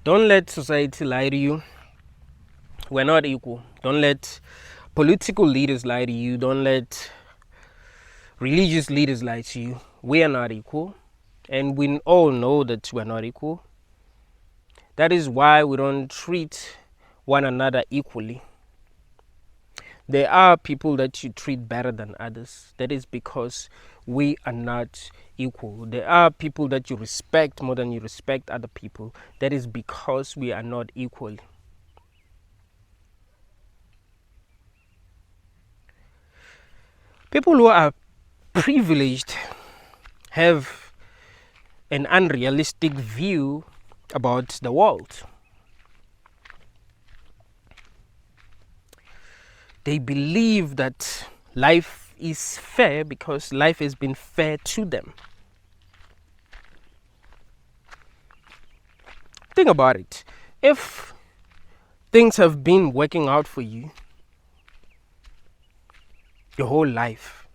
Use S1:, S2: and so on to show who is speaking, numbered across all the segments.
S1: Don't let society lie to you. We're not equal. Don't let political leaders lie to you. Don't let religious leaders lie to you. We are not equal. And we all know that we're not equal. That is why we don't treat one another equally. There are people that you treat better than others. That is because we are not equal. There are people that you respect more than you respect other people. That is because we are not equal. People who are privileged have an unrealistic view about the world. They believe that life is fair because life has been fair to them. Think about it. If things have been working out for you your whole life,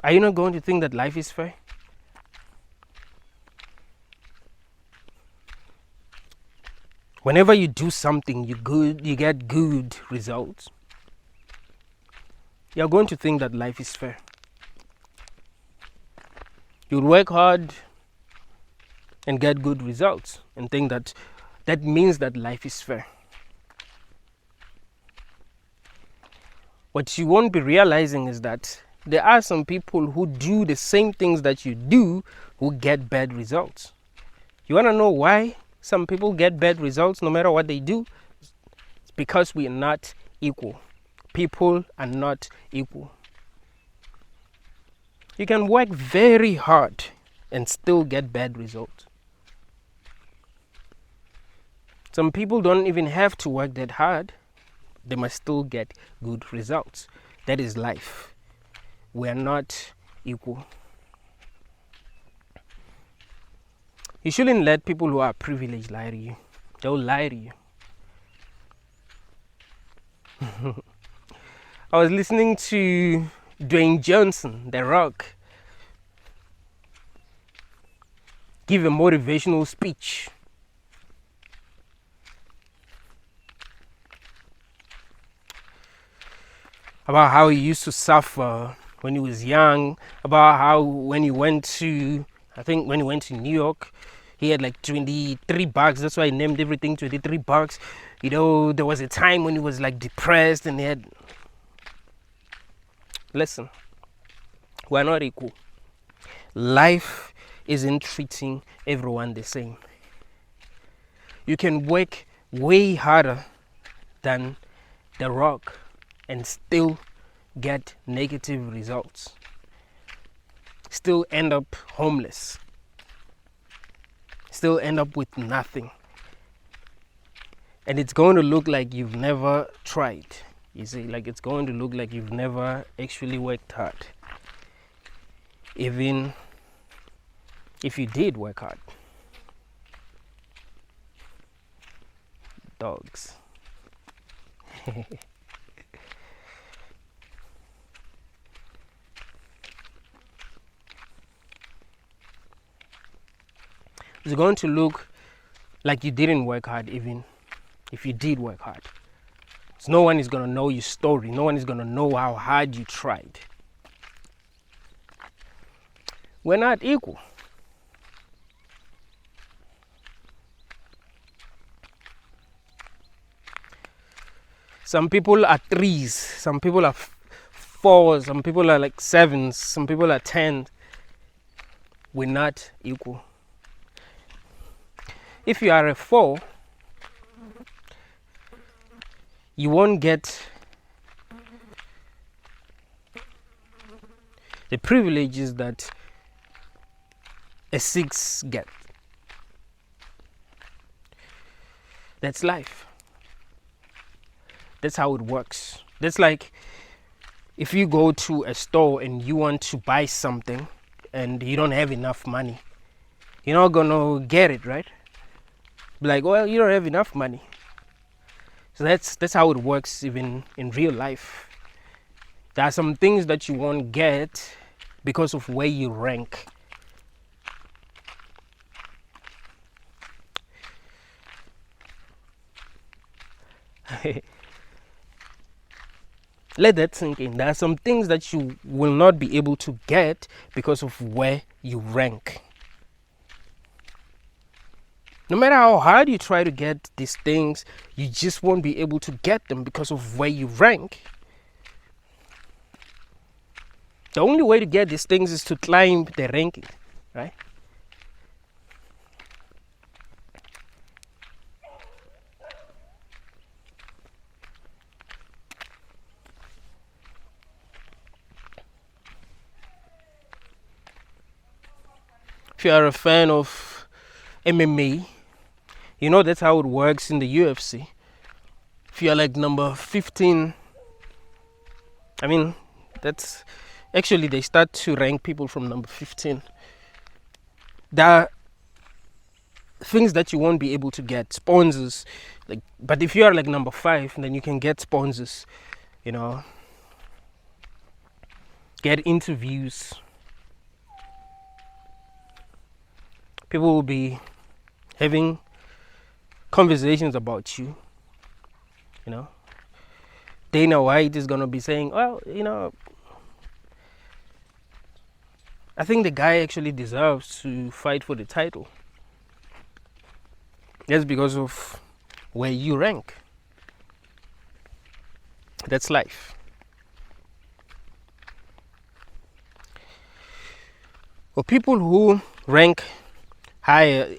S1: are you not going to think that life is fair? Whenever you do something, you get good results. You're going to think that life is fair. You'll work hard and get good results and think that that means that life is fair. What you won't be realizing is that there are some people who do the same things that you do who get bad results. You want to know why some people get bad results no matter what they do? It's because we are not equal. People are not equal. You can work very hard and still get bad results. Some people don't even have to work that hard. They must still get good results. That is life. We are not equal. You shouldn't let people who are privileged lie to you. They'll lie to you. I was listening to Dwayne Johnson, The Rock, give a motivational speech. About how he used to suffer when he was young, about how when he went to New York, he had like $23. That's why he named everything $23. You know, there was a time when he was like depressed and he had... Listen, we're not equal. Life isn't treating everyone the same. You can work way harder than The Rock and still get negative results. Still end up homeless. Still end up with nothing. And it's going to look like you've never tried. You see, like it's going to look like you've never actually worked hard. Even if you did work hard. Dogs. It's going to look like you didn't work hard even if you did work hard. So no one is going to know your story. No one is going to know how hard you tried. We're not equal. Some people are 3s, some people are 4s, some people are like 7s, some people are 10s. We're not equal. If you are a 4, you won't get the privileges that a 6 get. That's life. That's how it works. That's like if you go to a store and you want to buy something and you don't have enough money, you're not gonna get it, right? Be like, well, you don't have enough money. So that's how it works even in real life. There are some things that you won't get because of where you rank. Let that sink in. There are some things that you will not be able to get because of where you rank. No matter how hard you try to get these things, you just won't be able to get them because of where you rank. The only way to get these things is to climb the ranking, right? If you are a fan of MMA, you know that's how it works in the UFC. If you're like number 15, I mean, that's actually they start to rank people from number 15. There are things that you won't be able to get, sponsors, like, but if you are like number 5, then you can get sponsors, you know, get interviews. People will be having conversations about you, you know. Dana White is gonna be saying, well, you know, I think the guy actually deserves to fight for the title. That's because of where you rank. That's life. Well, people who rank higher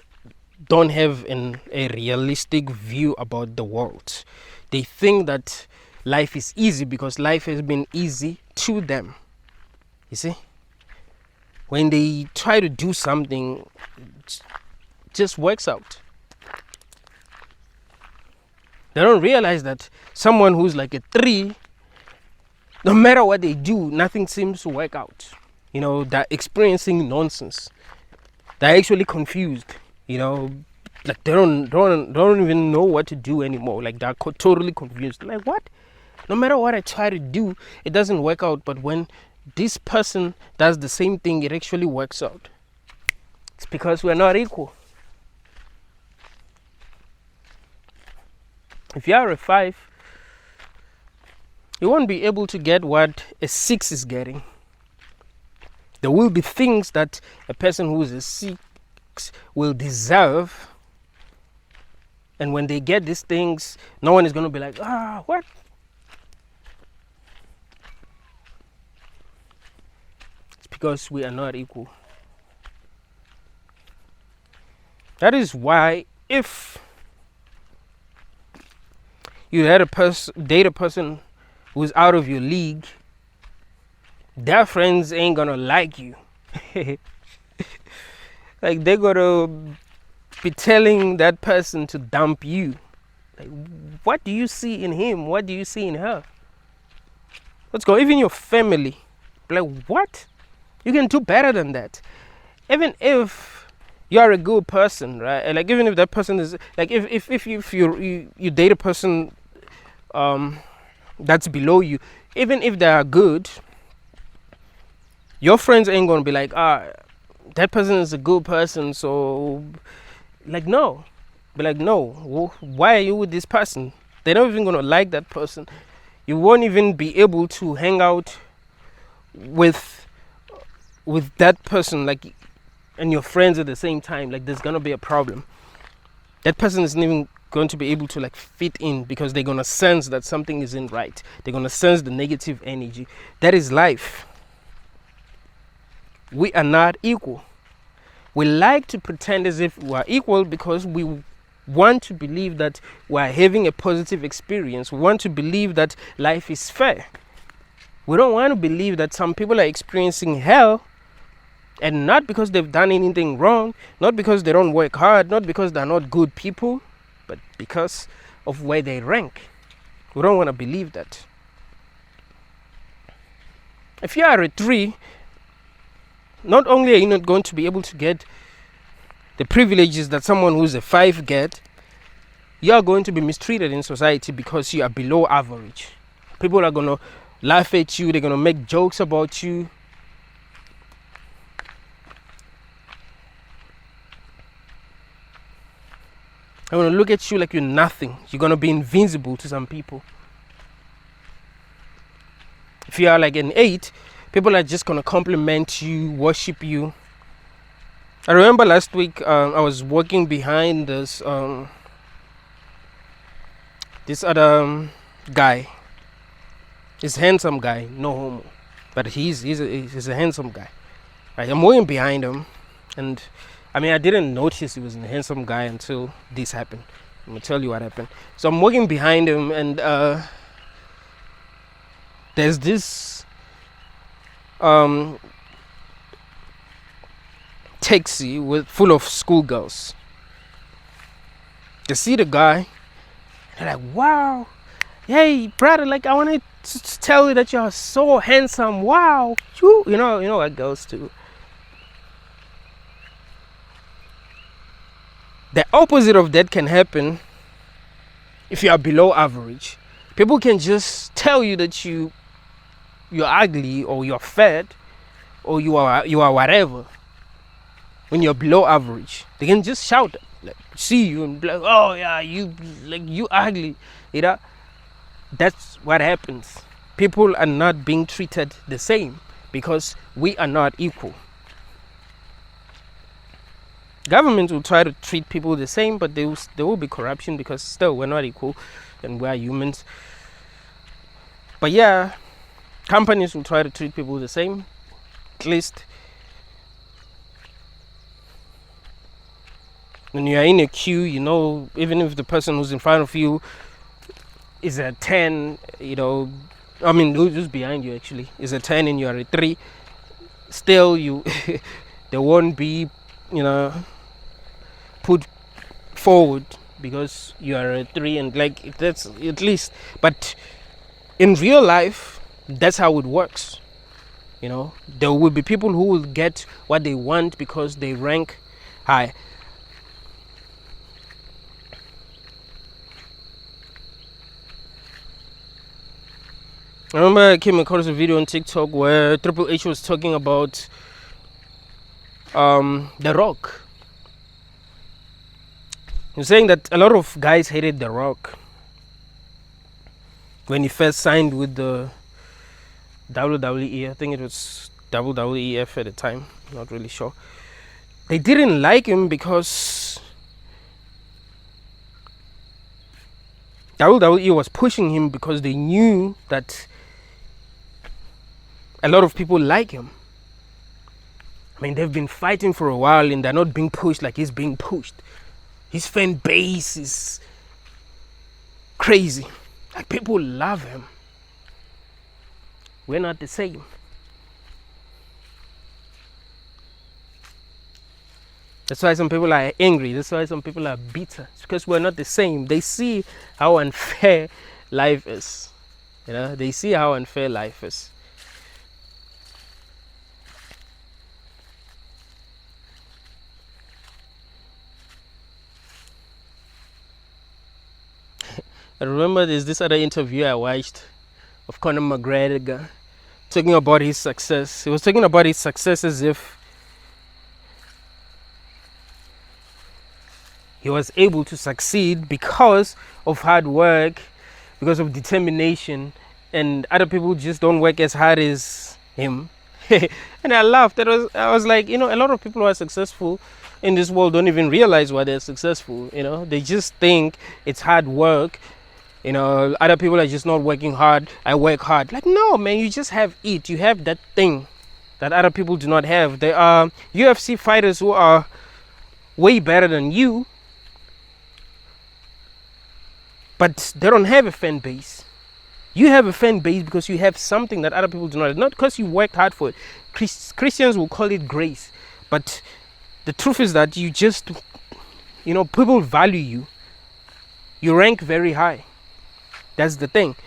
S1: don't have a realistic view about the world. They think that life is easy because life has been easy to them. You see? When they try to do something, it just works out. They don't realize that someone who's like a 3, no matter what they do, nothing seems to work out. You know, they're experiencing nonsense. They're actually confused, you know, like they don't even know what to do anymore. Like they're totally confused. Like, what? No matter what I try to do, it doesn't work out. But when this person does the same thing, it actually works out. It's because we're not equal. If you are a 5, you won't be able to get what a 6 is getting. There will be things that a person who is a 6 will deserve. And when they get these things, no one is going to be like, what? It's because we are not equal. That is why if you had date a person who's out of your league, their friends ain't gonna like you. Like they're gonna be telling that person to dump you. Like, what do you see in him? What do you see in her? Let's go. Even your family, like, what? You can do better than that. Even if you are a good person, right? Like even if that person is like, if you date a person that's below you, even if they are good, your friends ain't gonna be like, that person is a good person, so like, no. Be like, no, why are you with this person? They're not even gonna like that person. You won't even be able to hang out with that person, like, and your friends at the same time. Like, there's gonna be a problem. That person isn't even going to be able to like fit in because they're gonna sense that something isn't right. They're gonna sense the negative energy. That is life. We are not equal. We like to pretend as if we are equal because we want to believe that we are having a positive experience. We want to believe that life is fair. We don't want to believe that some people are experiencing hell, and not because they've done anything wrong, not because they don't work hard, not because they're not good people, but because of where they rank. We don't want to believe that. If you are a 3, not only are you not going to be able to get the privileges that someone who's a 5 get, you are going to be mistreated in society because you are below average. People are going to laugh at you. They're going to make jokes about you. I'm gonna look at you like you're nothing. You're gonna be invincible to some people. If you are like an 8, people are just gonna compliment you, worship you. I remember last week I was walking behind this other guy. He's a handsome guy, no homo, but he's a handsome guy. Right, I'm walking behind him, and I mean I didn't notice he was a handsome guy until this happened. I'm gonna tell you what happened. So I'm walking behind him, and there's this taxi full of schoolgirls. They see the guy, and they're like, "Wow, hey brother, like I wanted to tell you that you're so handsome. Wow, you know what girls do." The opposite of that can happen if you are below average. People can just tell you that you're ugly, or you're fat, or you are whatever. When you're below average, they can just shout, like, see you and be like, "Oh yeah, you ugly," you know. That's what happens. People are not being treated the same because we are not equal. Governments will try to treat people the same, but there will be corruption because still we're not equal and we're humans. But yeah, companies will try to treat people the same, at least. When you are in a queue, you know, even if the person who's in front of you is a 10, you know, I mean, who's behind you actually is a 10 and you are a 3, still you, they won't be, you know, put forward because you are a 3, and like that's at least. But in real life, that's how it works. You know, there will be people who will get what they want because they rank high. I remember I came across a video on TikTok where Triple H was talking about The Rock. He was saying that a lot of guys hated The Rock when he first signed with the WWE. I think it was WWEF at the time, not really sure. They didn't like him because WWE was pushing him because they knew that a lot of people like him. I mean, they've been fighting for a while and they're not being pushed like he's being pushed. His fan base is crazy. Like, people love him. We're not the same. That's why some people are angry. That's why some people are bitter. It's because we're not the same. They see how unfair life is. You know, they see how unfair life is. I remember there's this other interview I watched of Conor McGregor talking about his success. He was talking about his success as if he was able to succeed because of hard work, because of determination, and other people just don't work as hard as him. And I laughed. I was like, you know, a lot of people who are successful in this world don't even realize why they're successful. You know, they just think it's hard work. You know, other people are just not working hard. I work hard. Like, no, man, you just have it. You have that thing that other people do not have. There are UFC fighters who are way better than you, but they don't have a fan base. You have a fan base because you have something that other people do not have. Not because you worked hard for it. Christians will call it grace. But the truth is that you just, you know, people value you. You rank very high. That's the thing.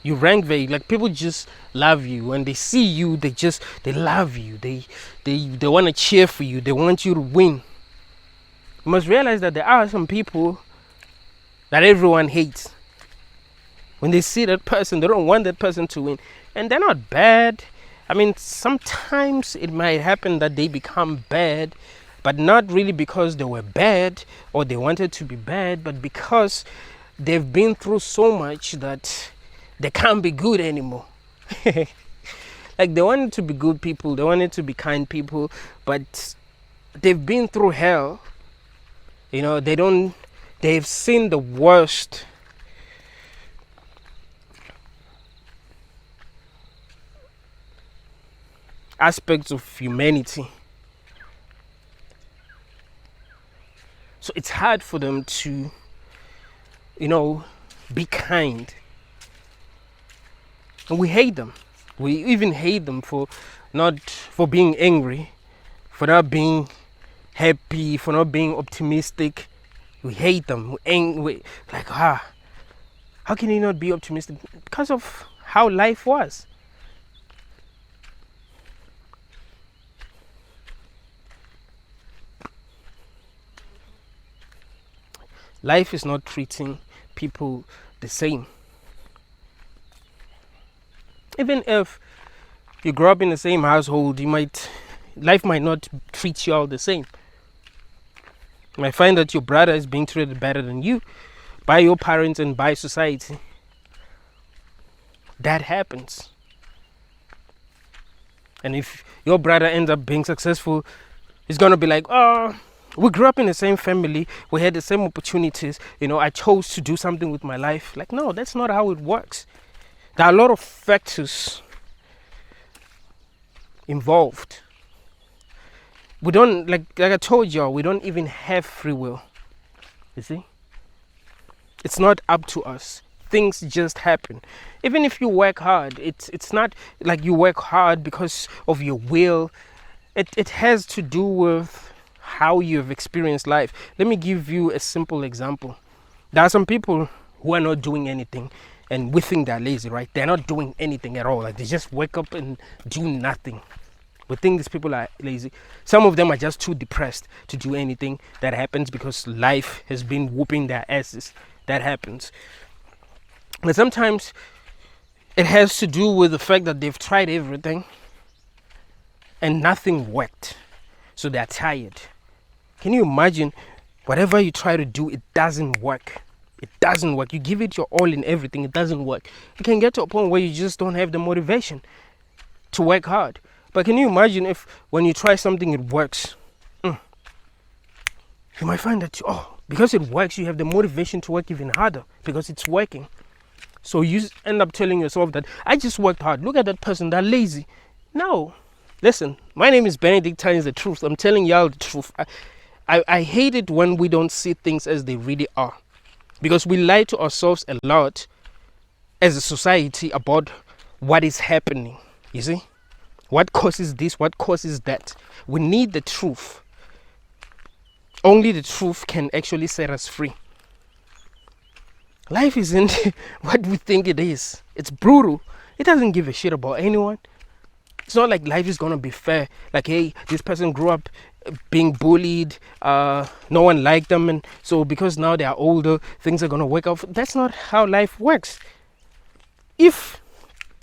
S1: You rank very, like, people just love you. When they see you, they love you. They want to cheer for you. They want you to win. You must realize that there are some people that everyone hates. When they see that person, they don't want that person to win. And they're not bad. I mean, sometimes it might happen that they become bad, but not really because they were bad or they wanted to be bad, but because they've been through so much that they can't be good anymore. Like, they wanted to be good people, they wanted to be kind people, but they've been through hell. You know, they've seen the worst aspects of humanity. So it's hard for them to, be kind. And we hate them. We even hate them for being angry, for not being happy, for not being optimistic. We hate them. How can you not be optimistic? Because of how life was. Life is not treating people the same. Even if you grow up in the same household, life might not treat you all the same. You might find that your brother is being treated better than you by your parents and by society. That happens. And if your brother ends up being successful, he's gonna be like, oh, we grew up in the same family, we had the same opportunities, I chose to do something with my life. Like, no, that's not how it works. There are a lot of factors involved. We don't, like I told y'all, we don't even have free will. You see? It's not up to us. Things just happen. Even if you work hard, it's not like you work hard because of your will. It has to do with how you've experienced life. Let me give you a simple example. There are some people who are not doing anything and we think they're lazy, right? They're not doing anything at all. Like, they just wake up and do nothing. We think these people are lazy. Some of them are just too depressed to do anything. That happens because life has been whooping their asses. That happens. But sometimes it has to do with the fact that they've tried everything and nothing worked. So they're tired. Can you imagine, whatever you try to do, it doesn't work. It doesn't work. You give it your all in everything, it doesn't work. You can get to a point where you just don't have the motivation to work hard. But can you imagine if when you try something, it works? You might find that, because it works, you have the motivation to work even harder because it's working. So you end up telling yourself that, I just worked hard. Look at that person, they're lazy. No. Listen, my name is Benedict, telling the truth. I'm telling y'all the truth. I hate it when we don't see things as they really are. Because we lie to ourselves a lot as a society about what is happening. You see? What causes this? What causes that? We need the truth. Only the truth can actually set us free. Life isn't what we think it is. It's brutal. It doesn't give a shit about anyone. It's not like life is gonna be fair. Like, hey, this person grew up being bullied, no one liked them, and so because now they are older, things are gonna work out. That's not how life works. If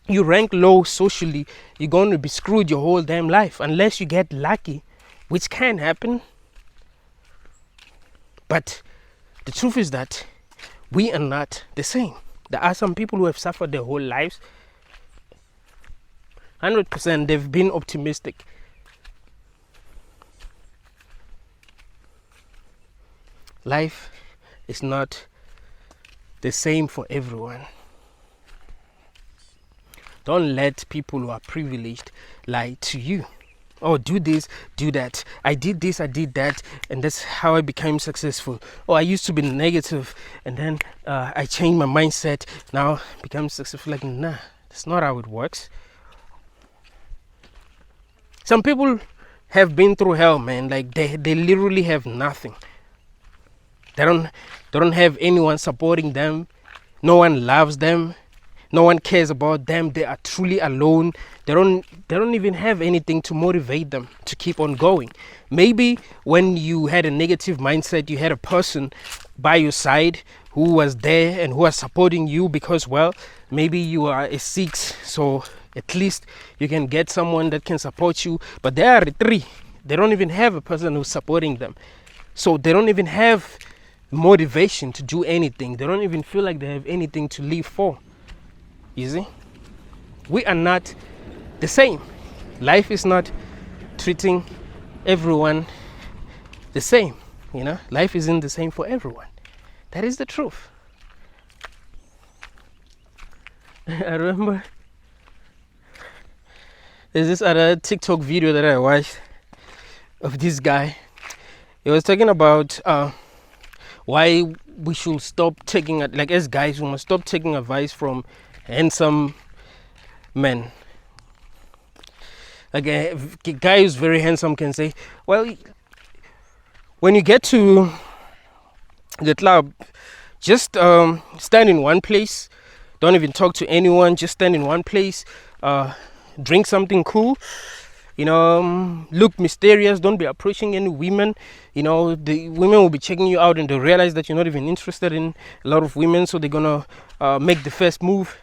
S1: you rank low socially, you're going to be screwed your whole damn life unless you get lucky, which can happen. But the truth is that we are not the same. There are some people who have suffered their whole lives. 100% they've been optimistic. Life is not the same for everyone. Don't let people who are privileged lie to you. Oh, do this, do that. I did this, I did that, and that's how I became successful. Oh, I used to be negative, and then I changed my mindset. Now become successful. Like, nah, that's not how it works. Some people have been through hell, man. Like, they literally have nothing. They don't have anyone supporting them. No one loves them. No one cares about them. They are truly alone. They don't even have anything to motivate them to keep on going. Maybe when you had a negative mindset, you had a person by your side who was there and who was supporting you because, well, maybe you are a 6, so at least you can get someone that can support you. But there are 3. They don't even have a person who's supporting them. So they don't even have motivation to do anything. They don't even feel like they have anything to live for. You see? We are not the same. Life is not treating everyone the same. Life isn't the same for everyone. That is the truth. I remember there's this other TikTok video that I watched of this guy. He was talking about why we should stop taking, like as guys, we must stop taking advice from handsome men. Like a guy who's very handsome can say, well, when you get to the club, just stand in one place. Don't even talk to anyone. Just stand in one place. Drink something cool. Look mysterious. Don't be approaching any women. The women will be checking you out and they realize that you're not even interested in a lot of women. So they're going to make the first move.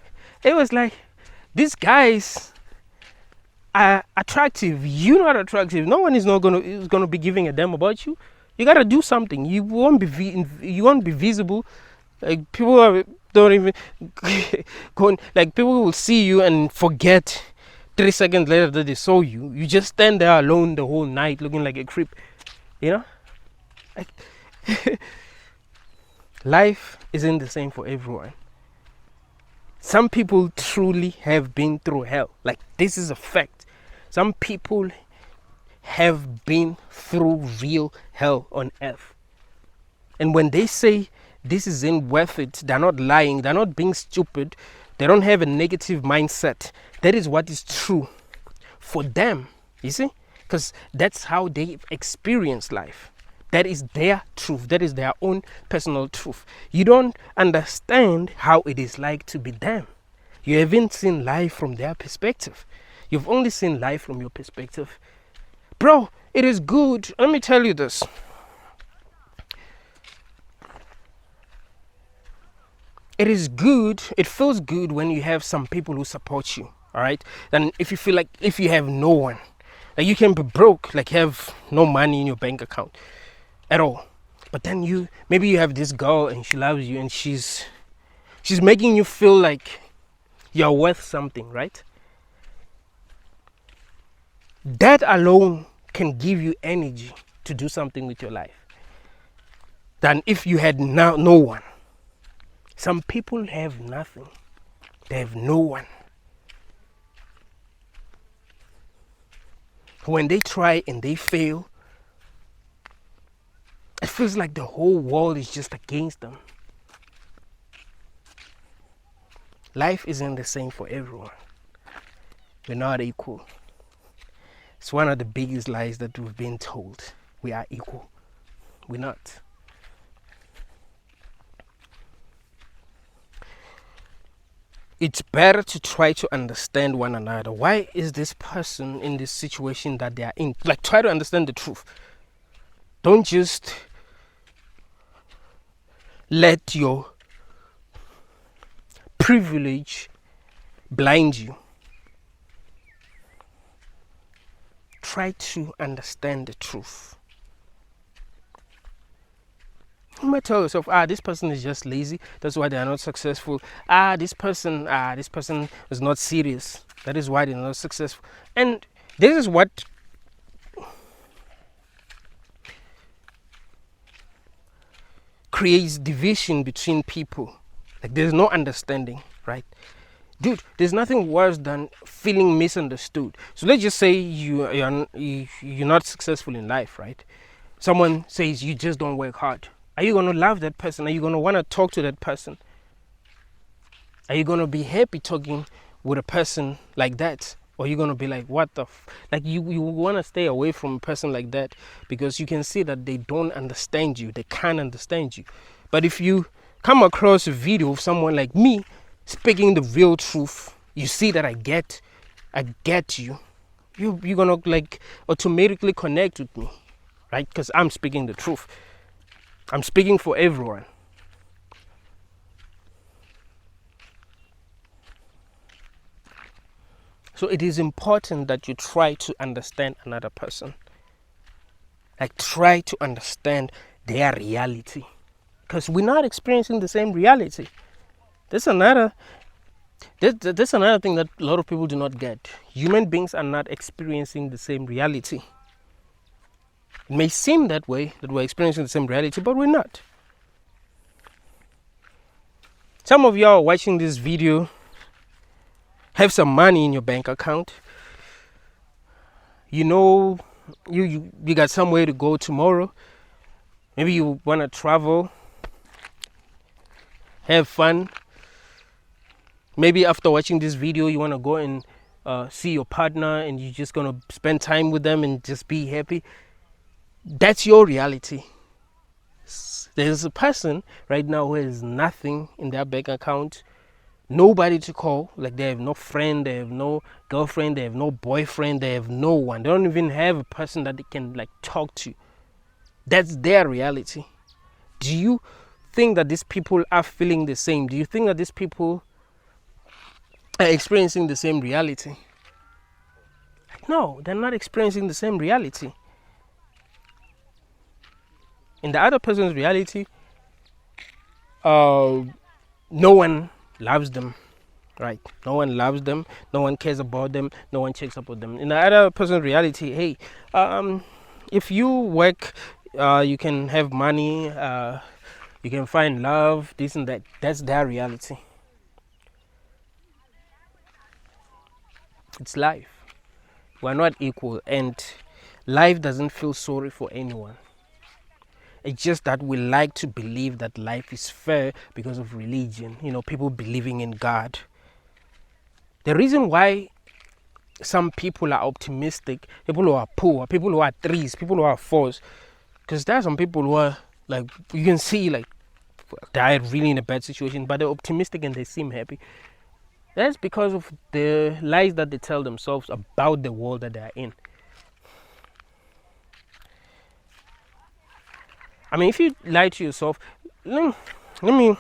S1: It was like, these guys are attractive. You're not attractive. No one is gonna be giving a damn about you. You gotta do something. You won't be visible. Like people don't even go. Like people will see you and forget 3 seconds later that they saw you. You just stand there alone the whole night, looking like a creep. Like life isn't the same for everyone. Some people truly have been through hell. Like this is a fact. Some people have been through real hell on earth. And when they say this isn't worth it, they're not lying, they're not being stupid, they don't have a negative mindset. That is what is true for them, you see? Because that's how they experience life. That is their truth. That is their own personal truth. You don't understand how it is like to be them. You haven't seen life from their perspective. You've only seen life from your perspective. Bro, it is good. Let me tell you this. It is good. It feels good when you have some people who support you. All right. And if you feel like if you have no one, like you can be broke, like have no money in your bank account at all. But then maybe you have this girl and she loves you and she's making you feel like you're worth something, right? That alone can give you energy to do something with your life than if you had no one. Some people have nothing. They have no one. When they try and they fail, it feels like the whole world is just against them. Life isn't the same for everyone. We're not equal. It's one of the biggest lies that we've been told. We are equal. We're not. It's better to try to understand one another. Why is this person in this situation that they are in? Like, try to understand the truth. Don't just let your privilege blind you. Try to understand the truth. You might tell yourself, this person is just lazy, that's why they are not successful. This person is not serious, that is why they're not successful. And this is what creates division between people. Like there's no understanding, right? Dude, there's nothing worse than feeling misunderstood. So let's just say you're not successful in life, right? Someone says you just don't work hard. Are you going to love that person? Are you going to want to talk to that person? Are you going to be happy talking with a person like that? Or are you going to be like, what the like you want to stay away from a person like that because you can see that they don't understand you. They can't understand you. But if you come across a video of someone like me speaking the real truth, you see that I get you. You're gonna like automatically connect with me, right? Because I'm speaking the truth. I'm speaking for everyone. So it is important that you try to understand another person. Like, try to understand their reality, because we're not experiencing the same reality. That's another that's another thing that a lot of people do not get. Human beings are not experiencing the same reality. It may seem that way, that we're experiencing the same reality, but we're not. Some of y'all watching this video have some money in your bank account. You know, you got somewhere to go tomorrow. Maybe you want to travel, have fun. Maybe after watching this video, you want to go and see your partner, and you're just going to spend time with them and just be happy. That's your reality. There's a person right now who has nothing in their bank account, nobody to call. Like, they have no friend, they have no girlfriend, they have no boyfriend, they have no one. They don't even have a person that they can like talk to. That's their reality. Do you think that these people are feeling the same? Do you think that these people are experiencing the same reality? No, they're not experiencing the same reality. In the other person's reality, no one loves them, right? No one loves them, no one cares about them, no one checks up with them. In the other person's reality, hey, if you work, you can have money, you can find love, this and that. That's their reality. It's life. We're not equal, and life doesn't feel sorry for anyone. It's just that we like to believe that life is fair because of religion, people believing in God. The reason why some people are optimistic, people who are poor, people who are threes, people who are fours, because there are some people who are like, you can see like they're really in a bad situation, but they're optimistic and they seem happy. That's because of the lies that they tell themselves about the world that they are in. I mean, if you lie to yourself, let me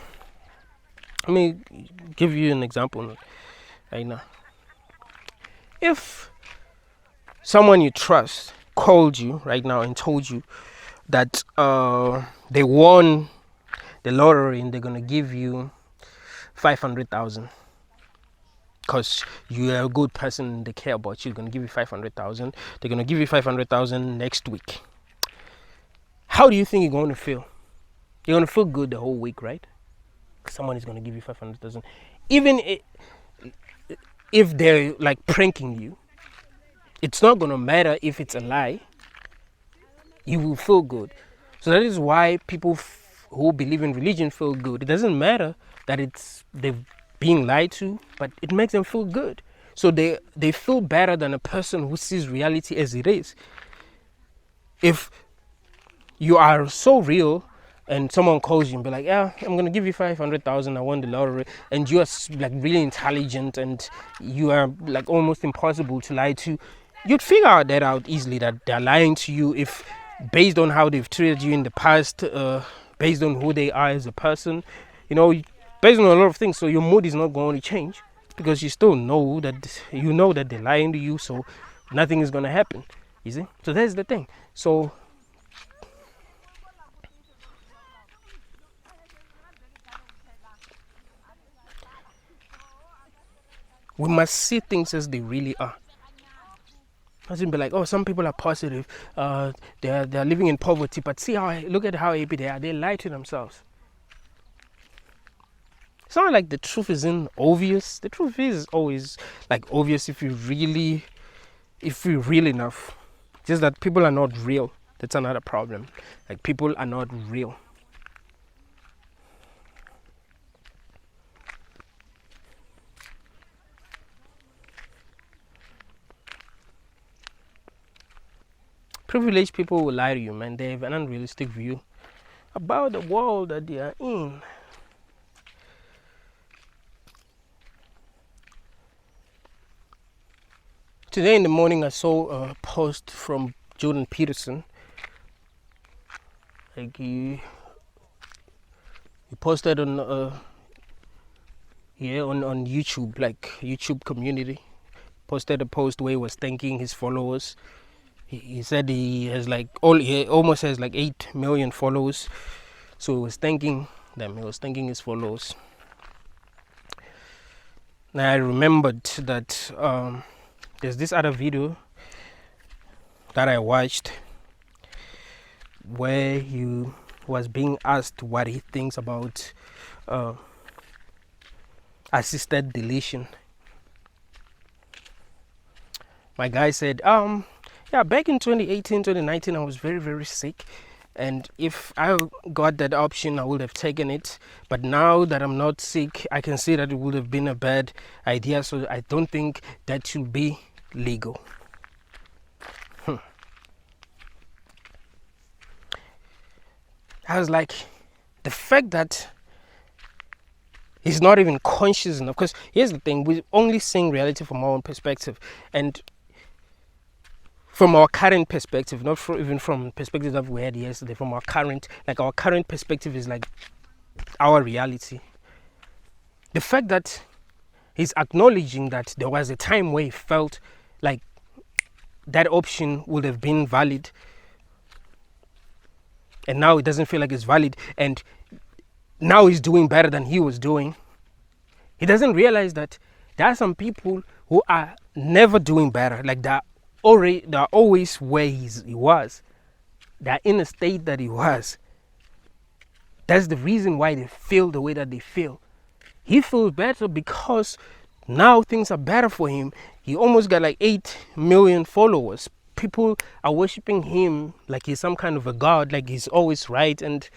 S1: give you an example right now. If someone you trust called you right now and told you that they won the lottery and they're gonna give you 500,000 because you are a good person and they care about you, they're gonna give you 500,000. They're gonna give you 500,000 next week. How do you think you're going to feel? You're going to feel good the whole week, right? Someone is going to give you 500,000. Even if they're like pranking you, it's not going to matter if it's a lie. You will feel good. So that is why people who believe in religion feel good. It doesn't matter that they're being lied to, but it makes them feel good. So they feel better than a person who sees reality as it is. If you are so real and someone calls you and be like, yeah, I'm going to give you 500,000, I won the lottery, and you are like really intelligent and you are like almost impossible to lie to, you'd figure that out easily, that they're lying to you, if based on how they've treated you in the past, based on who they are as a person, based on a lot of things. So your mood is not going to change because you still know that they're lying to you, so nothing is going to happen, you see? So that's the thing. So we must see things as they really are. I shouldn't be like, oh, some people are positive, they're living in poverty, but look at how happy they are. They lie to themselves. It's not like the truth isn't obvious. The truth is always like obvious if you real enough. Just that people are not real. That's another problem. Like, people are not real. Privileged people will lie to you, man. They have an unrealistic view about the world that they are in. Today in the morning, I saw a post from Jordan Peterson. Like, he posted on YouTube, like YouTube community. Posted a post where he was thanking his followers. He said he almost has like 8 million followers. So he was thanking them. He was thanking his followers. Now I remembered that there's this other video that I watched where he was being asked what he thinks about assisted deletion. My guy said, yeah, back in 2018, 2019, I was very, very sick. And if I got that option, I would have taken it. But now that I'm not sick, I can see that it would have been a bad idea. So I don't think that should be legal. I was like, the fact that he's not even conscious enough. Because here's the thing, we're only seeing reality from our own perspective. And from our current perspective, not even from perspective that we had yesterday, from our current perspective is like our reality. The fact that he's acknowledging that there was a time where he felt like that option would have been valid, and now it doesn't feel like it's valid, and now he's doing better than he was doing. He doesn't realize that there are some people who are never doing better, like they're always where he was. They're in a state that he was. That's the reason why they feel the way that they feel. He feels better because now things are better for him. He almost got like 8 million followers. People are worshiping him like he's some kind of a god, like he's always right, and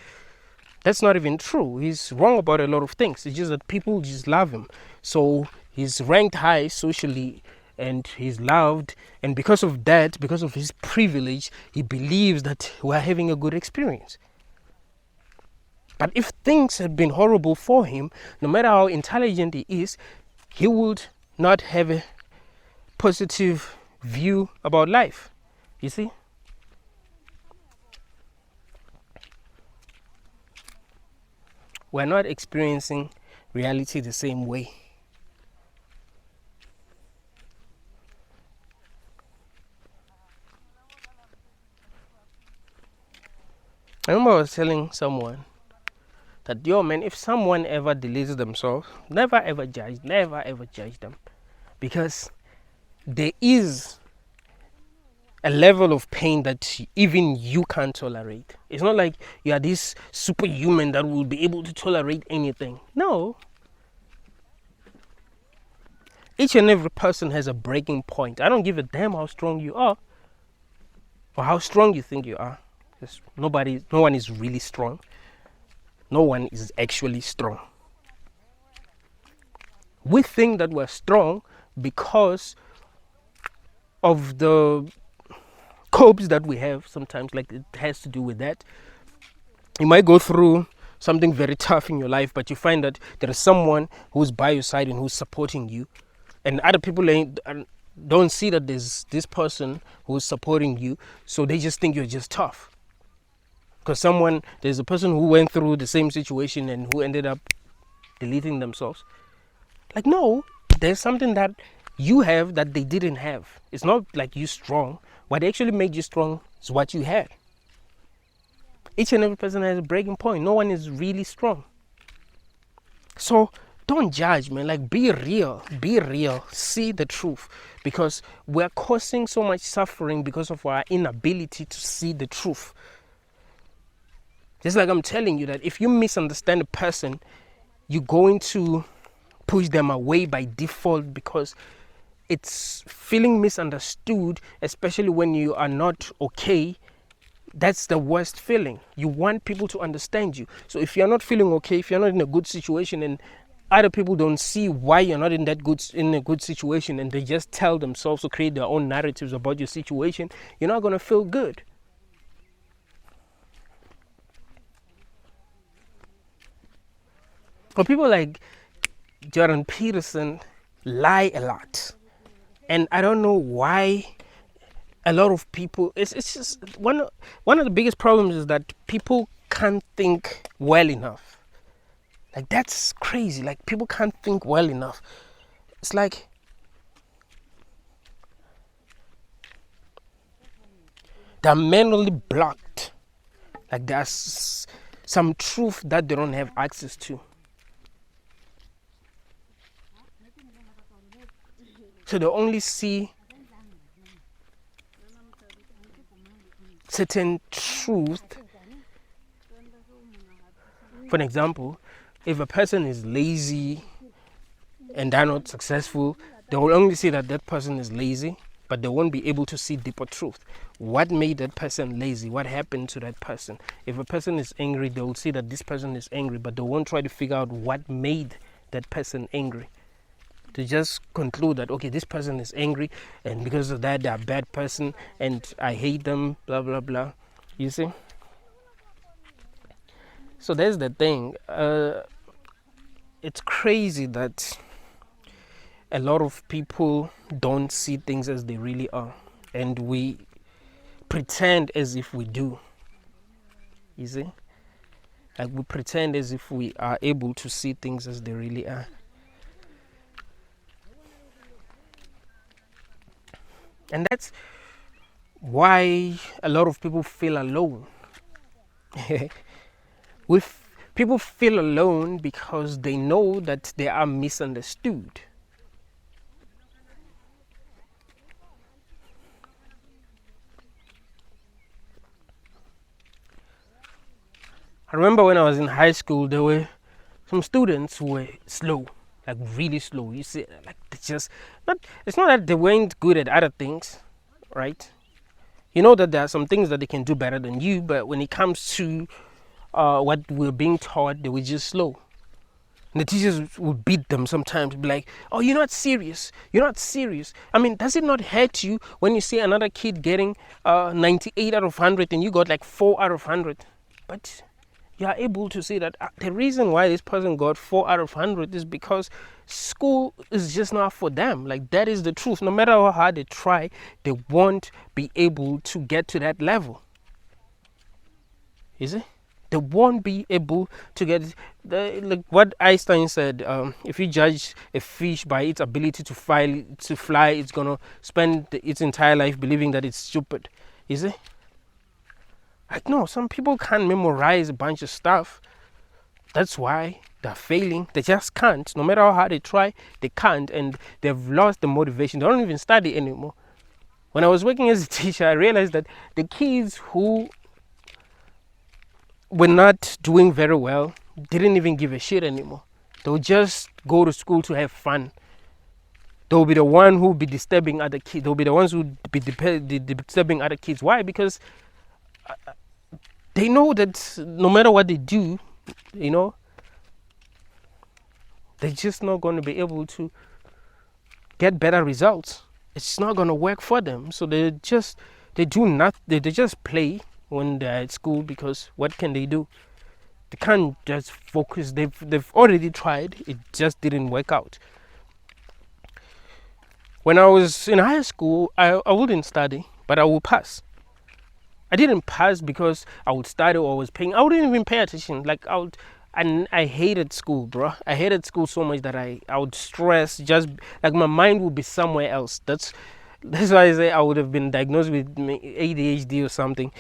S1: that's not even true. He's wrong about a lot of things. It's just that people just love him. So he's ranked high socially and he's loved, and because of that, because of his privilege, he believes that we're having a good experience. But if things had been horrible for him, no matter how intelligent he is, he would not have a positive view about life. You see? We're not experiencing reality the same way. I remember I was telling someone that, yo man, if someone ever deletes themselves, never ever judge them, because there is a level of pain that even you can't tolerate. It's not like you are this superhuman that will be able to tolerate anything. No. Each and every person has a breaking point. I don't give a damn how strong you are or how strong you think you are. Because no one is really strong. No one is actually strong. We think that we're strong because of the copes that we have sometimes, like it has to do with that. You might go through something very tough in your life, but you find that there is someone who's by your side and who's supporting you, and other people don't see that there's this person who's supporting you, so they just think you're just tough. Because there's a person who went through the same situation and who ended up deleting themselves. Like, no, there's something that you have that they didn't have. It's not like you're strong. What actually made you strong is what you had. Each and every person has a breaking point. No one is really strong. So don't judge, man. Like, be real. Be real. See the truth. Because we're causing so much suffering because of our inability to see the truth. Just like I'm telling you that if you misunderstand a person, you're going to push them away by default, because it's feeling misunderstood, especially when you are not okay. That's the worst feeling. You want people to understand you. So if you're not feeling okay, if you're not in a good situation, and other people don't see why you're not in a good situation, and they just tell themselves or create their own narratives about your situation, you're not going to feel good. But people like Jordan Peterson lie a lot. And I don't know why a lot of people, it's just one of the biggest problems is that people can't think well enough. Like, that's crazy. Like, people can't think well enough. It's like, They're manually blocked. Like there's some truth that they don't have access to. So they only see certain truth. For example, if a person is lazy and they're not successful, they will only see that that person is lazy, but they won't be able to see deeper truth. What made that person lazy? What happened to that person? If a person is angry, they will see that this person is angry, but they won't try to figure out what made that person angry. They just conclude that, okay, this person is angry, and because of that, they're a bad person, and I hate them, blah, blah, blah. You see? So there's the thing. It's crazy that a lot of people don't see things as they really are, and we pretend as if we do. You see? Like we pretend as if we are able to see things as they really are. And that's why a lot of people feel alone. People feel alone because they know that they are misunderstood. I remember when I was in high school, there were some students who were slow, like really slow. You see, like they just not. It's not that they weren't good at other things, right? You know that there are some things that they can do better than you, but when it comes to what we're being taught, they were just slow. And the teachers would beat them sometimes, be like, "Oh, you're not serious. You're not serious." I mean, does it not hurt you when you see another kid getting 98 out of 100 and you got like 4 out of 100? But you are able to see that the reason why this person got 4 out of 100 is because school is just not for them. Like that is the truth. No matter how hard they try, they won't be able to get to that level. Is it? They won't be able to get like what Einstein said. If you judge a fish by its ability to fly, it's gonna spend its entire life believing that it's stupid. Is it? Like no, some people can't memorize a bunch of stuff. That's why they're failing. They just can't. No matter how hard they try, they can't, and they've lost the motivation. They don't even study anymore. When I was working as a teacher, I realized that the kids who were not doing very well didn't even give a shit anymore. They'll just go to school to have fun. They'll be the one who will be disturbing other kids. They'll be the ones who will be disturbing other kids. Why? Because they know that no matter what they do, you know, they're just not going to be able to get better results. It's not going to work for them. So they do nothing. They just play when they're at school, because what can they do? They can't just focus. They've already tried. It just didn't work out. When I was in high school, I wouldn't study, but I would pass. I didn't pass because I would study or I was paying. I wouldn't even pay attention. Like I hated school, bro. I hated school so much that I would stress. Just like my mind would be somewhere else. That's why I say I would have been diagnosed with ADHD or something.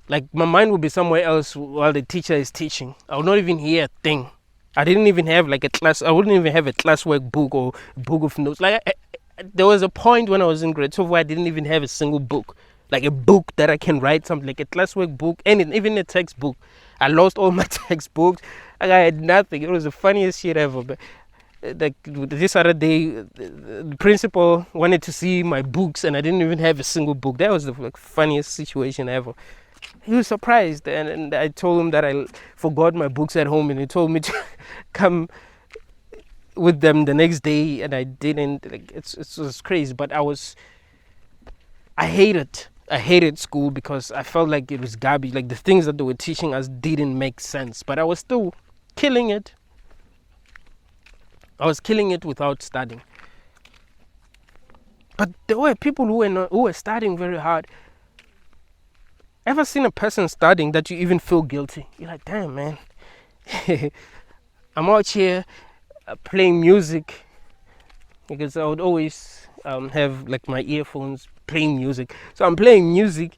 S1: Like my mind would be somewhere else while the teacher is teaching. I would not even hear a thing. I didn't even have like a class. I wouldn't even have a classwork book or a book of notes. Like there was a point when I was in grade 12 where I didn't even have a single book. Like a book that I can write something, like a classwork book, and even a textbook. I lost all my textbooks. Like I had nothing. It was the funniest shit ever. But like this other day, the principal wanted to see my books, and I didn't even have a single book. That was the funniest situation ever. He was surprised, and I told him that I forgot my books at home, and he told me to come with them the next day, and I didn't. Like it was crazy, but I hated school because I felt like it was garbage. Like the things that they were teaching us didn't make sense, but I was still killing it. I was killing it without studying. But there were people who were studying very hard. Ever seen a person studying that you even feel guilty? You're like, damn, man. I'm out here playing music, because I would always have like my earphones playing music. So I'm playing music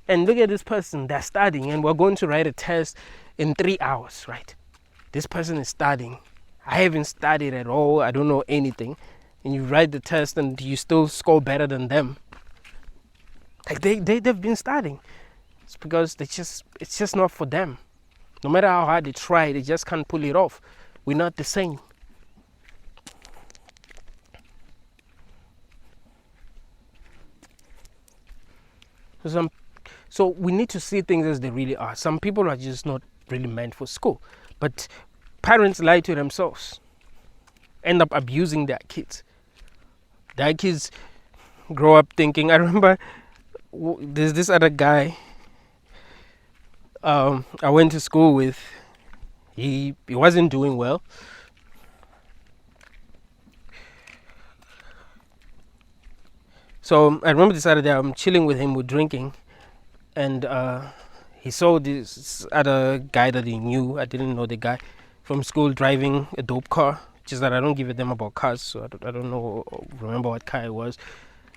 S1: And look at this person, they're studying, and we're going to write a test in 3 hours, right? This person is studying. I haven't studied at all, I don't know anything. And you write the test and you still score better than them. Like they've been studying. It's because it's just not for them. No matter how hard they try, they just can't pull it off. We're not the same. So we need to see things as they really are. Some people are just not really meant for school. But parents lie to themselves. End up abusing their kids. Their kids grow up thinking, I remember there's this other guy I went to school with. He wasn't doing well. So I remember this other day I'm chilling with him, we're drinking, and he saw this other guy that he knew. I didn't know the guy from school driving a dope car. Just that I don't give a damn about cars, so I don't know, remember what car it was.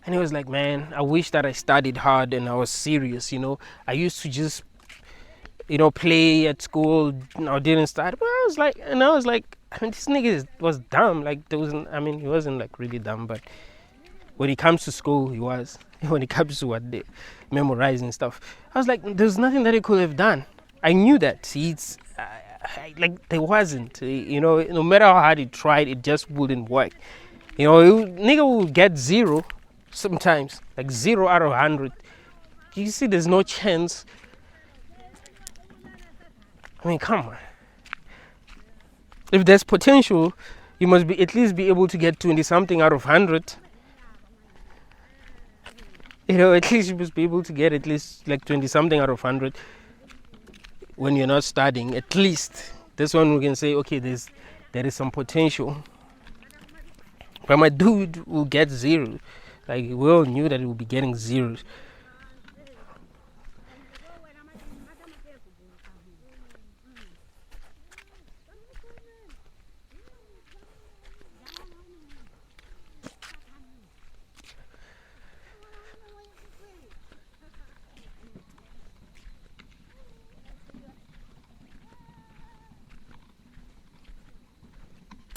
S1: And he was like, man, I wish that I studied hard and I was serious, I used to just, play at school. I didn't study. But I was like, this nigga was dumb. Like, he wasn't like really dumb, but when it comes to school, he was. When it comes to what they memorizing stuff, I was like, there's nothing that he could have done. I knew that. There wasn't. No matter how hard he tried, it just wouldn't work. Nigga will get 0 sometimes, like 0 out of 100. You see, there's no chance. I mean, come on. If there's potential, you must be at least be able to get 20 something out of 100. At least you must be able to get at least like 20 something out of 100 when you're not studying. At least this one we can say, okay, there is some potential. But my dude will get 0. Like, we all knew that he would be getting 0s.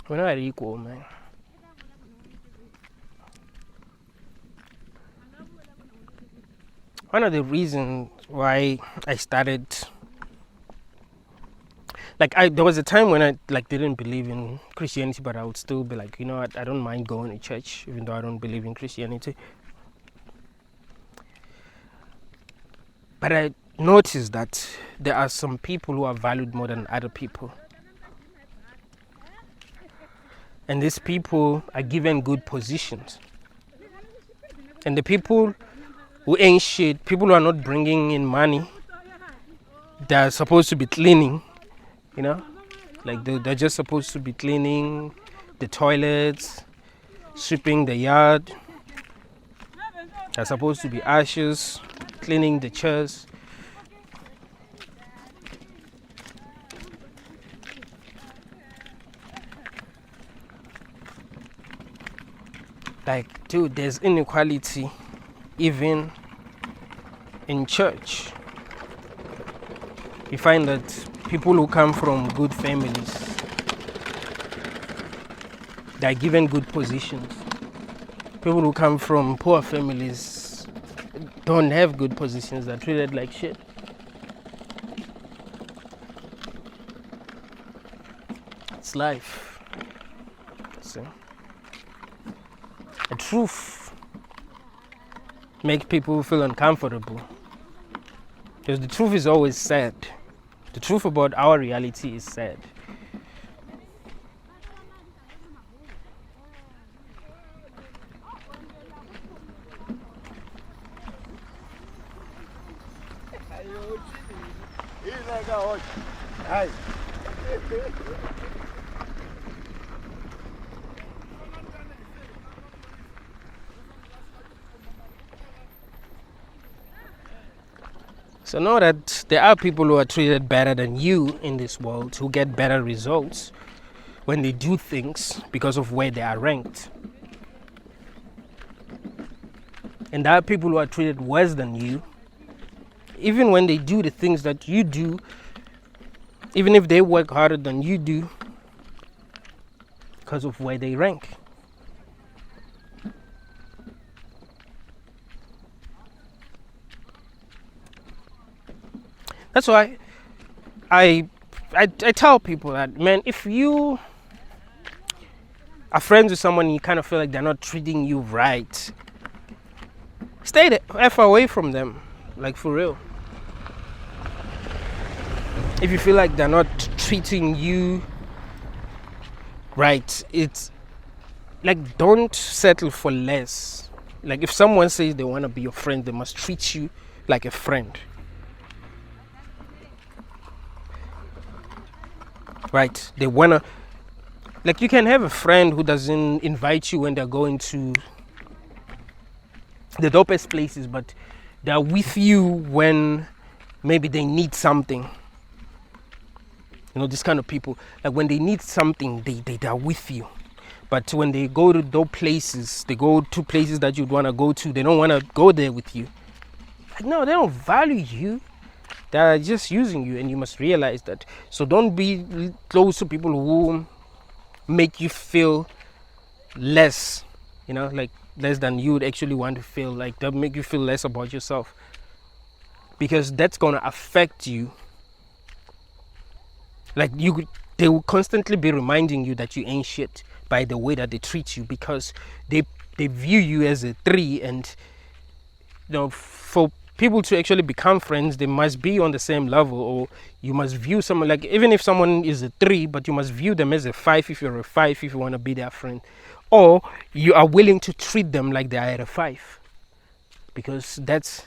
S1: We're not equal, man. One of the reasons why I started, there was a time when I didn't believe in Christianity, but I would still be like, I don't mind going to church, even though I don't believe in Christianity. But I noticed that there are some people who are valued more than other people. And these people are given good positions. And the people who ain't shit, people who are not bringing in money, they're supposed to be cleaning, like they're just supposed to be cleaning the toilets, sweeping the yard. They're supposed to be ushers, cleaning the chairs. Like, dude, there's inequality even in church. You find that people who come from good families, they're given good positions. People who come from poor families don't have good positions, they're treated like shit. It's life. So, the truth makes people feel uncomfortable, because the truth is always sad. The truth about our reality is sad. So know that there are people who are treated better than you in this world, who get better results when they do things because of where they are ranked. And there are people who are treated worse than you even when they do the things that you do, even if they work harder than you do, because of where they rank. That's why I tell people that, man, if you are friends with someone and you kind of feel like they're not treating you right, stay the F away from them, like for real. If you feel like they're not treating you right, it's like, don't settle for less. Like, if someone says they want to be your friend, they must treat you like a friend, right? They want to, like, you can have a friend who doesn't invite you when they're going to the dopest places, but they're with you when maybe they need something. You know, this kind of people, like when they need something, they are with you. But when they go to those places, they go to places that you'd want to go to, they don't want to go there with you. Like, no, they don't value you. They're just using you, and you must realize that. So don't be close to people who make you feel less, you know, like less than you would actually want to feel. Like, they'll make you feel less about yourself, because that's going to affect you. Like, they will constantly be reminding you that you ain't shit by the way that they treat you, because they view you as a 3. And you know, for people to actually become friends, they must be on the same level, or you must view someone, like, even if someone is a 3, but you must view them as a 5 if you're a 5, if you want to be their friend, or you are willing to treat them like they are at a 5, because that's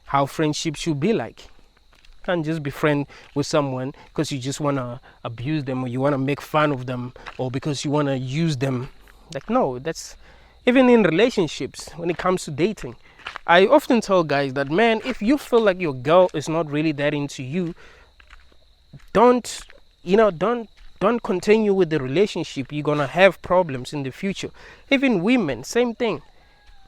S1: how friendship should be like. You can't just be friend with someone because you just want to abuse them, or you want to make fun of them, or because you want to use them. Like, no, that's even in relationships. When it comes to dating, I often tell guys that, man, if you feel like your girl is not really that into you, don't continue with the relationship. You're gonna have problems in the future. Even women, same thing.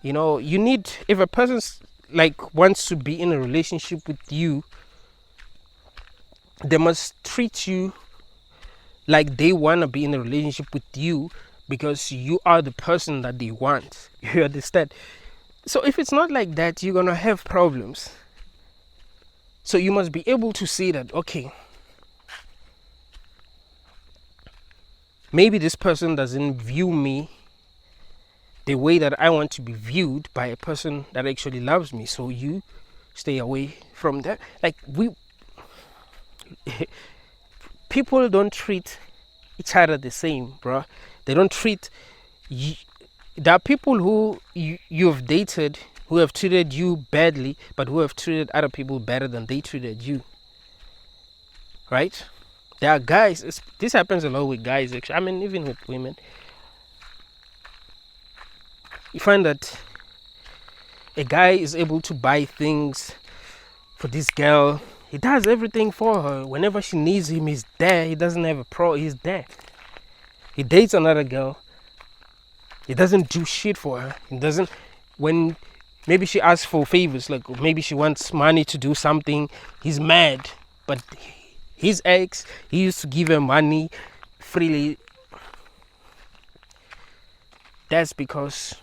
S1: You know, you need, if a person's like wants to be in a relationship with you, they must treat you like they want to be in a relationship with you, because you are the person that they want. You understand? So if it's not like that, you're gonna have problems. So you must be able to see that, okay, maybe this person doesn't view me the way that I want to be viewed by a person that actually loves me. So you stay away from that. Like, people don't treat each other the same, bro. They don't treat you. There are people who you've dated who have treated you badly, but who have treated other people better than they treated you, right? There are guys, this happens a lot with guys, actually. I mean, even with women. You find that a guy is able to buy things for this girl. He does everything for her. Whenever she needs him, he's there. He doesn't have a pro, he's there. He dates another girl. He doesn't do shit for her. He doesn't, when maybe she asks for favors, like maybe she wants money to do something, he's mad. But his ex, he used to give her money freely. That's because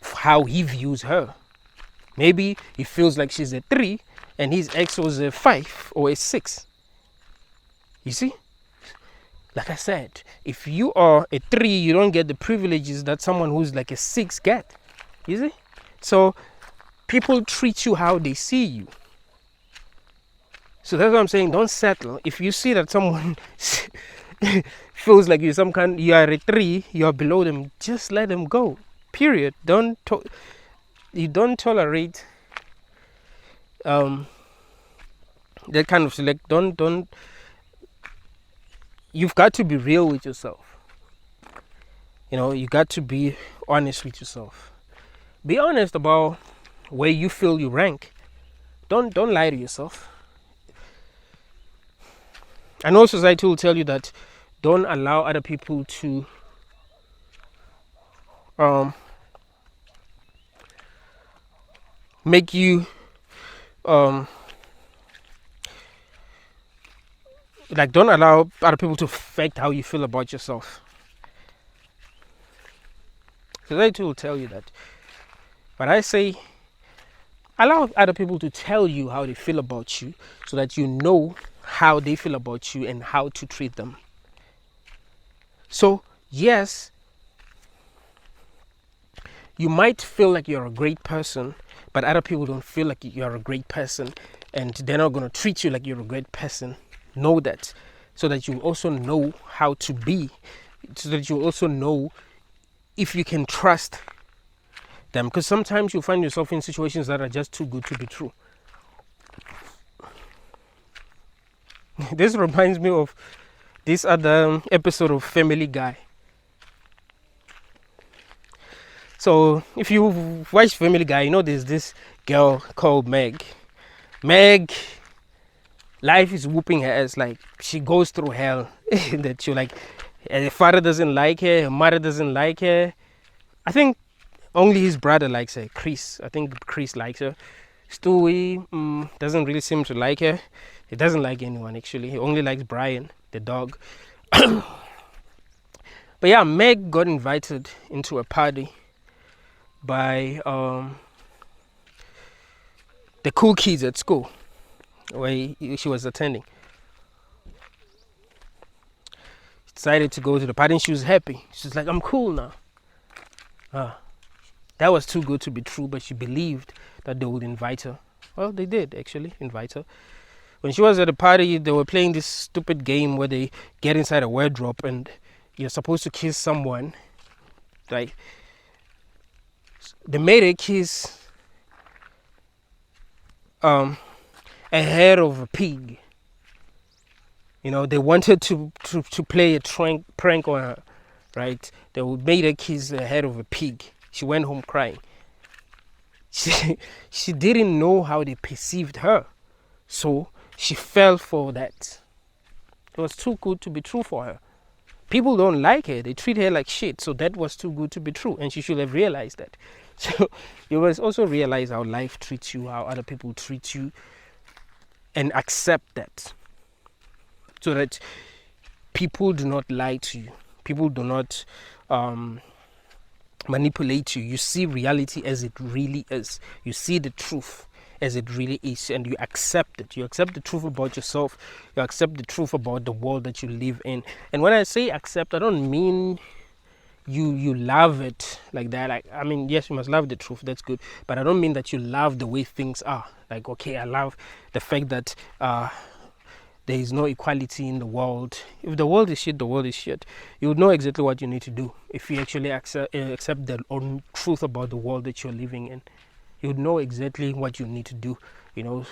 S1: of how he views her. Maybe he feels like she's a 3 and his ex was a 5 or a 6. You see? Like I said, if you are a 3, you don't get the privileges that someone who's like a 6 get. You see? So people treat you how they see you. So that's what I'm saying. Don't settle. If you see that someone feels like you are a 3, you are below them, just let them go. Period. You don't tolerate that kind of select. Don't. You've got to be real with yourself. You know, you got to be honest with yourself. Be honest about where you feel you rank. Don't lie to yourself. I know society will tell you that don't allow other people to make you um like, don't allow other people to affect how you feel about yourself. Society will tell you that, but I say allow other people to tell you how they feel about you, so that you know how they feel about you and how to treat them. So yes, you might feel like you're a great person, but other people don't feel like you're a great person, and they're not going to treat you like you're a great person. Know that, so that you also know how to be, so that you also know if you can trust them, because sometimes you find yourself in situations that are just too good to be true. This reminds me of this other episode of Family Guy. So if you watch Family Guy, you know there's this girl called Meg. Meg, life is whooping her ass. Like, she goes through hell. That you like, her father doesn't like her mother doesn't like her. I think only his brother likes her, Chris. I think Chris likes her. Stewie doesn't really seem to like her. He doesn't like anyone, actually. He only likes Brian, the dog. But yeah, Meg got invited into a party by the cool kids at school where she was attending. She decided to go to the party and she was happy. She's like, I'm cool now. That was too good to be true, but she believed that they would invite her. Well, they did actually invite her. When she was at the party, they were playing this stupid game where they get inside a wardrobe and you're supposed to kiss someone. Like, they made her kiss a head of a pig. You know, they wanted to play a prank on her, right? They made her kiss the head of a pig. She went home crying. She didn't know how they perceived her, so she fell for that. It was too good to be true for her. People don't like her. They treat her like shit. So that was too good to be true, and she should have realized that. So you must also realize how life treats you, how other people treat you, and accept that, so that people do not lie to you. People do not manipulate you. You see reality as it really is. You see the truth as it really is, and you accept it. You accept the truth about yourself. You accept the truth about the world that you live in. And when I say accept, I don't mean you love it like that. Like, I mean, yes, you must love the truth, that's good, but I don't mean that you love the way things are. Like, okay, I love the fact that there is no equality in the world. If the world is shit, the world is shit. You would know exactly what you need to do if you actually accept the own truth about the world that you're living in. You would know exactly what you need to do. You know,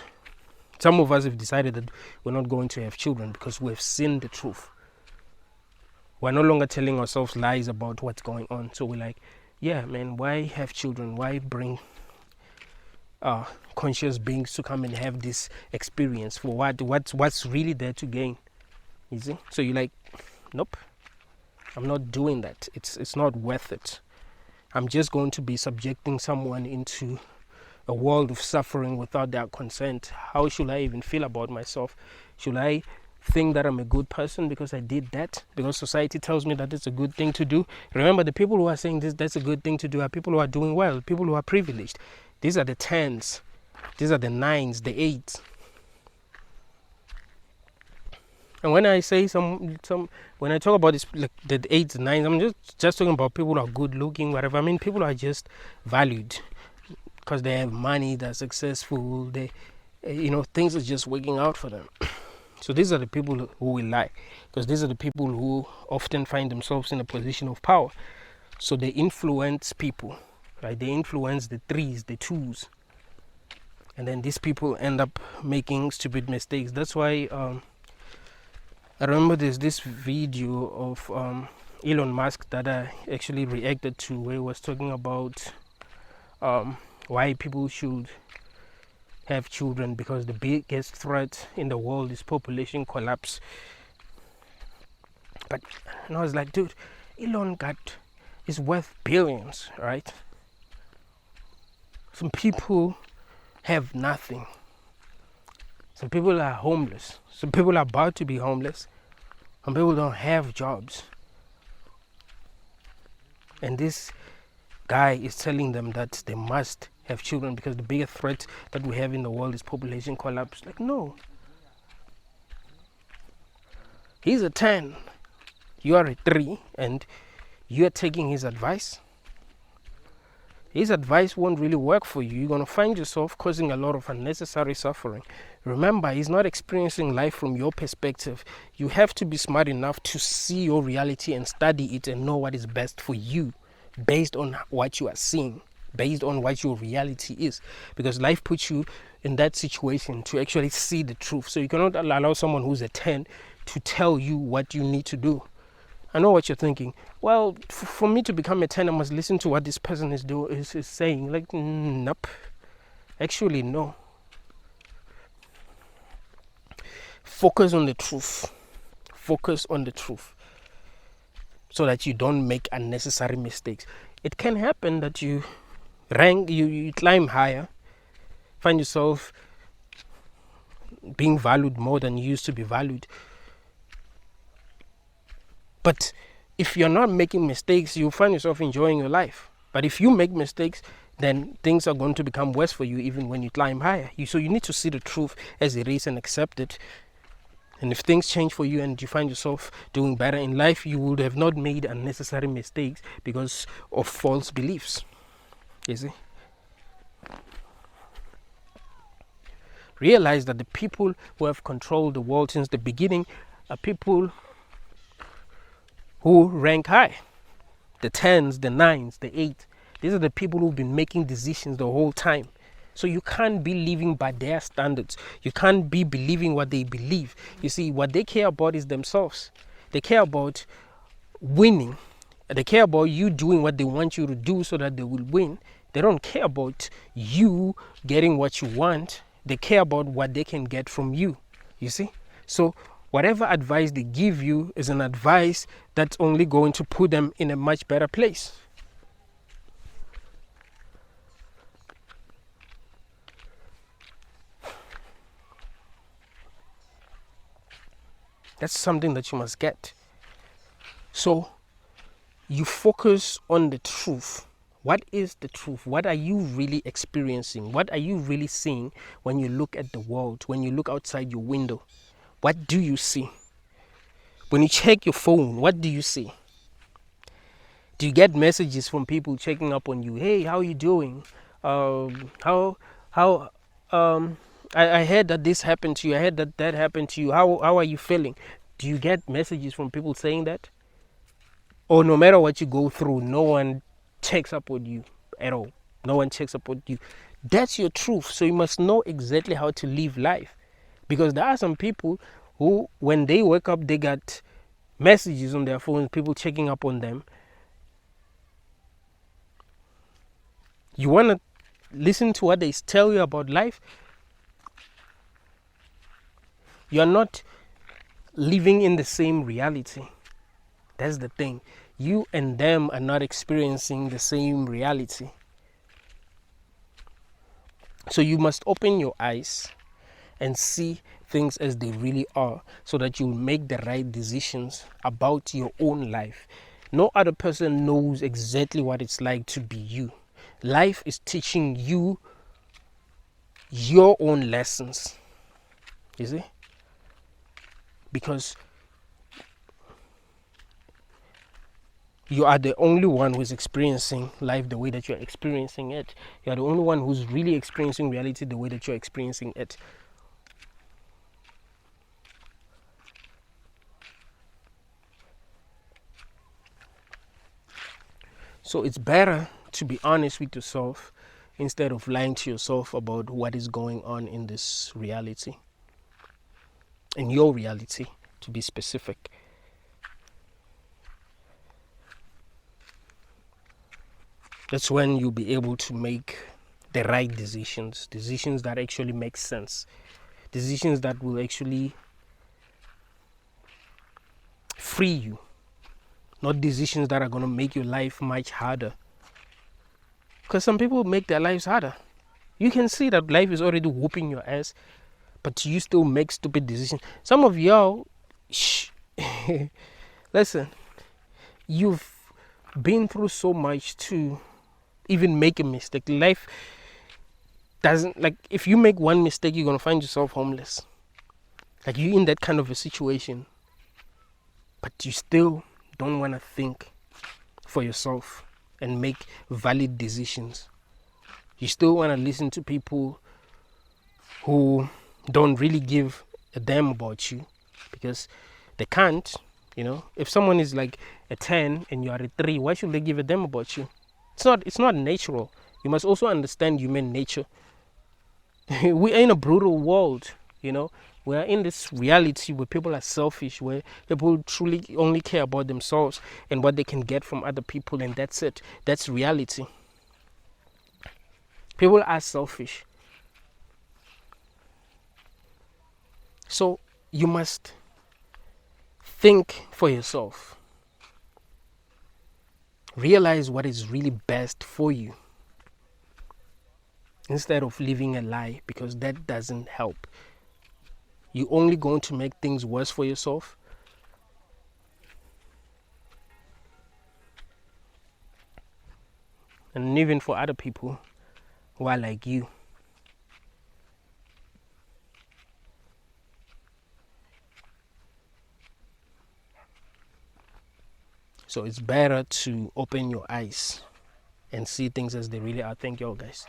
S1: some of us have decided that we're not going to have children because we've seen the truth. We're no longer telling ourselves lies about what's going on. So we're like, yeah, man, why have children? Why bring conscious beings to come and have this experience? For what? What's really there to gain? You see? So you're like, nope, I'm not doing that. It's not worth it. I'm just going to be subjecting someone into a world of suffering without their consent. How should I even feel about myself? Should I think that I'm a good person because I did that? Because society tells me that it's a good thing to do. Remember, the people who are saying that's a good thing to do are people who are doing well, people who are privileged. These are the 10s, these are the 9s, the 8s. And when I say when I talk about this, like the 8s, 9s, I'm just talking about people who are good looking, whatever. I mean, people who are just valued because they have money, they're successful, they, things are just working out for them. So these are the people who will lie, because these are the people who often find themselves in a position of power. So they influence people, right? They influence the 3s, the 2s, and then these people end up making stupid mistakes. That's why I remember there's this video of Elon Musk that I actually reacted to, where he was talking about why people should have children, because the biggest threat in the world is population collapse. But and I was like, dude, Elon is worth billions, right? Some people have nothing. Some people are homeless. Some people are about to be homeless. Some people don't have jobs. And this guy is telling them that they must have children because the biggest threat that we have in the world is population collapse. Like, no. He's a 10. You are a 3 and you are taking his advice. His advice won't really work for you. You're going to find yourself causing a lot of unnecessary suffering. Remember, he's not experiencing life from your perspective. You have to be smart enough to see your reality and study it and know what is best for you based on what you are seeing, based on what your reality is. Because life puts you in that situation to actually see the truth. So you cannot allow someone who's a 10 to tell you what you need to do. I know what you're thinking. Well, for me to become a 10, I must listen to what this person is saying. Like, nope. Actually, no. Focus on the truth. Focus on the truth. So that you don't make unnecessary mistakes. It can happen that you climb higher, find yourself being valued more than you used to be valued. But if you're not making mistakes, you'll find yourself enjoying your life. But if you make mistakes, then things are going to become worse for you even when you climb higher. So you need to see the truth as it is and accept it. And if things change for you and you find yourself doing better in life, you would have not made unnecessary mistakes because of false beliefs. You see? Realize that the people who have controlled the world since the beginning are people who rank high. The 10s, the 9s, the 8s. These are the people who've been making decisions the whole time. So you can't be living by their standards. You can't be believing what they believe. You see, what they care about is themselves. They care about winning. They care about you doing what they want you to do so that they will win. They don't care about you getting what you want. They care about what they can get from you. You see? So whatever advice they give you is an advice that's only going to put them in a much better place. That's something that you must get. So you focus on the truth. What is the truth? What are you really experiencing? What are you really seeing when you look at the world, when you look outside your window? What do you see? When you check your phone, what do you see? Do you get messages from people checking up on you? Hey, how are you doing? I heard that this happened to you. I heard that happened to you. How are you feeling? Do you get messages from people saying that? Or no matter what you go through, no one checks up on you at all. No one checks up on you. That's your truth. So you must know exactly how to live life. Because there are some people who, when they wake up, they got messages on their phones, people checking up on them. You want to listen to what they tell you about life? You're not living in the same reality. That's the thing. You and them are not experiencing the same reality. So you must open your eyes and see things as they really are so that you'll make the right decisions about your own life. No other person knows exactly what it's like to be you. Life is teaching you your own lessons. You see? Because you are the only one who's experiencing life the way that you're experiencing it. You're the only one who's really experiencing reality the way that you're experiencing it. So it's better to be honest with yourself instead of lying to yourself about what is going on in this reality. In your reality, to be specific. That's when you'll be able to make the right decisions. Decisions that actually make sense. Decisions that will actually free you. Not decisions that are going to make your life much harder. Because some people make their lives harder. You can see that life is already whooping your ass, but you still make stupid decisions. Some of y'all, listen, you've been through so much to even make a mistake. Life doesn't, like, if you make one mistake, you're gonna find yourself homeless. Like, you're in that kind of a situation, but you still don't want to think for yourself and make valid decisions. You still want to listen to people who don't really give a damn about you, because they can't. If someone is like a 10 and you are a 3, why should they give a damn about you? It's not natural. You must also understand human nature. We are in a brutal world. We are in this reality where people are selfish, where people truly only care about themselves and what they can get from other people, and that's it. That's reality. People are selfish. So you must think for yourself. Realize what is really best for you, instead of living a lie, because that doesn't help. You're only going to make things worse for yourself. And even for other people who are like you. So it's better to open your eyes and see things as they really are. Thank you all, guys.